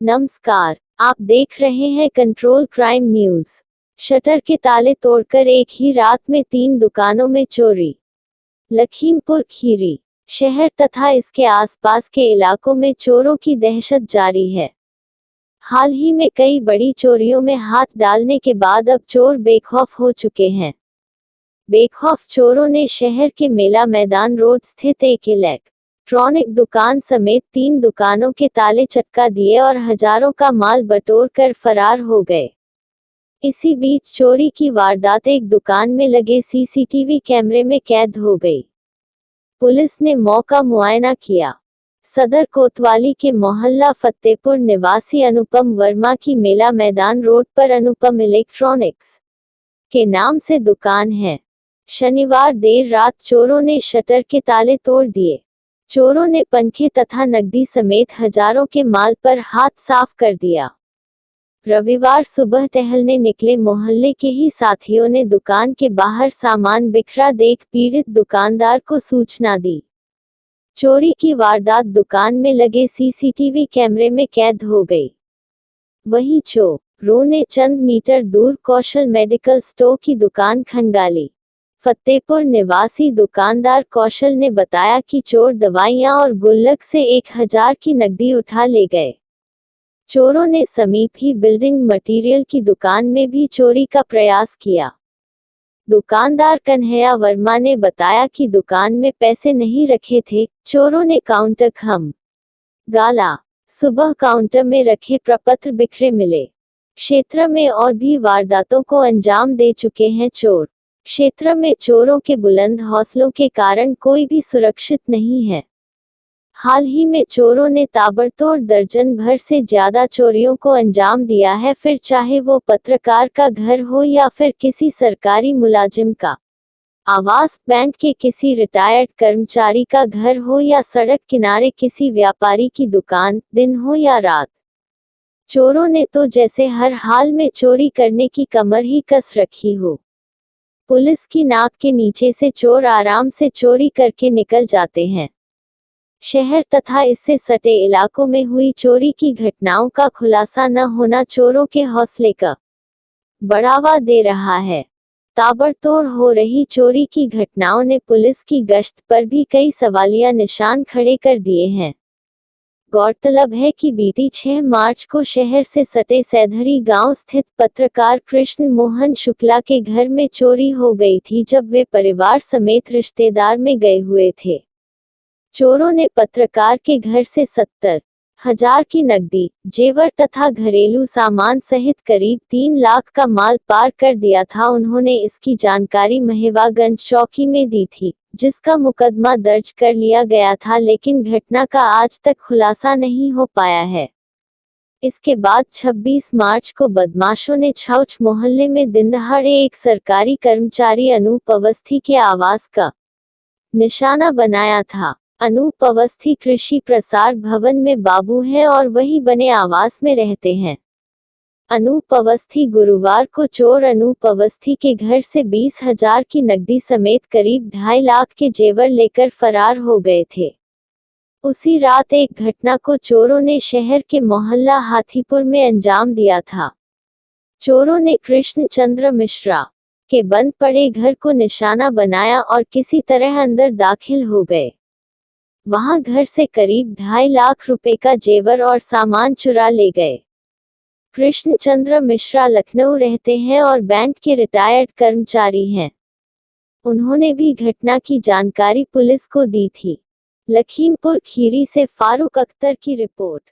नमस्कार, आप देख रहे हैं कंट्रोल क्राइम न्यूज। शटर के ताले तोड़कर एक ही रात में 3 दुकानों में चोरी। लखीमपुर खीरी शहर तथा इसके आसपास के इलाकों में चोरों की दहशत जारी है। हाल ही में कई बड़ी चोरियों में हाथ डालने के बाद अब चोर बेखौफ हो चुके हैं। बेखौफ चोरों ने शहर के मेला मैदान रोड स्थित एक इलेक्ट्रॉनिक दुकान समेत 3 दुकानों के ताले चटका दिए और हजारों का माल बटोर कर फरार हो गए। इसी बीच चोरी की वारदात एक दुकान में लगे सीसीटीवी कैमरे में कैद हो गई। पुलिस ने मौका मुआयना किया। सदर कोतवाली के मोहल्ला फतेहपुर निवासी अनुपम वर्मा की मेला मैदान रोड पर अनुपम इलेक्ट्रॉनिक्स के नाम से दुकान है। शनिवार देर रात चोरों ने शटर के ताले तोड़ दिए। चोरों ने पंखे तथा नकदी समेत हजारों के माल पर हाथ साफ कर दिया। रविवार सुबह टहलने निकले मोहल्ले के ही साथियों ने दुकान के बाहर सामान बिखरा देख पीड़ित दुकानदार को सूचना दी। चोरी की वारदात दुकान में लगे सीसीटीवी कैमरे में कैद हो गई। वहीं चोरों ने चंद मीटर दूर कौशल मेडिकल स्टोर की दुकान खंगाली। फतेहपुर निवासी दुकानदार कौशल ने बताया कि चोर दवाइयां और गुल्लक से 1000 की नकदी उठा ले गए। चोरों ने समीप ही बिल्डिंग मटेरियल की दुकान में भी चोरी का प्रयास किया। दुकानदार कन्हैया वर्मा ने बताया कि दुकान में पैसे नहीं रखे थे। चोरों ने काउंटर गाला। सुबह काउंटर में रखे प्रपत्र बिखरे मिले। क्षेत्र में और भी वारदातों को अंजाम दे चुके हैं चोर। क्षेत्र में चोरों के बुलंद हौसलों के कारण कोई भी सुरक्षित नहीं है। हाल ही में चोरों ने ताबड़तोड़ दर्जन भर से ज्यादा चोरियों को अंजाम दिया है, फिर चाहे वो पत्रकार का घर हो या फिर किसी सरकारी मुलाजिम का आवास, बैंक के किसी रिटायर्ड कर्मचारी का घर हो या सड़क किनारे किसी व्यापारी की दुकान, दिन हो या रात। चोरों ने तो जैसे हर हाल में चोरी करने की कमर ही कस रखी हो। पुलिस की नाक के नीचे से चोर आराम से चोरी करके निकल जाते हैं। शहर तथा इससे सटे इलाकों में हुई चोरी की घटनाओं का खुलासा न होना चोरों के हौसले का बढ़ावा दे रहा है। ताबड़तोड़ हो रही चोरी की घटनाओं ने पुलिस की गश्त पर भी कई सवालिया निशान खड़े कर दिए हैं। गौरतलब है कि बीती 6 मार्च को शहर से सटे सैधरी गांव स्थित पत्रकार कृष्ण मोहन शुक्ला के घर में चोरी हो गई थी, जब वे परिवार समेत रिश्तेदार में गए हुए थे। चोरों ने पत्रकार के घर से 70,000 की नकदी, जेवर तथा घरेलू सामान सहित करीब 3 लाख का माल पार कर दिया था। उन्होंने इसकी जानकारी महेवागंज चौकी में दी थी, जिसका मुकदमा दर्ज कर लिया गया था, लेकिन घटना का आज तक खुलासा नहीं हो पाया है। इसके बाद 26 मार्च को बदमाशों ने छौच मोहल्ले में दिनदहाड़े एक सरकारी कर्मचारी अनूप अवस्थी के आवास का निशाना बनाया था। अनूप अवस्थी कृषि प्रसार भवन में बाबू हैं और वही बने आवास में रहते हैं। अनूप अवस्थी गुरुवार को चोर अनूप अवस्थी के घर से 20,000 की नकदी समेत करीब 2.5 लाख के जेवर लेकर फरार हो गए थे। उसी रात एक घटना को चोरों ने शहर के मोहल्ला हाथीपुर में अंजाम दिया था। चोरों ने कृष्ण चंद्र मिश्रा के बंद पड़े घर को निशाना बनाया और किसी तरह अंदर दाखिल हो गए। वहां घर से करीब 2.5 लाख रुपए का जेवर और सामान चुरा ले गए। कृष्ण चंद्र मिश्रा लखनऊ रहते हैं और बैंक के रिटायर्ड कर्मचारी हैं। उन्होंने भी घटना की जानकारी पुलिस को दी थी। लखीमपुर खीरी से फारूक अख्तर की रिपोर्ट।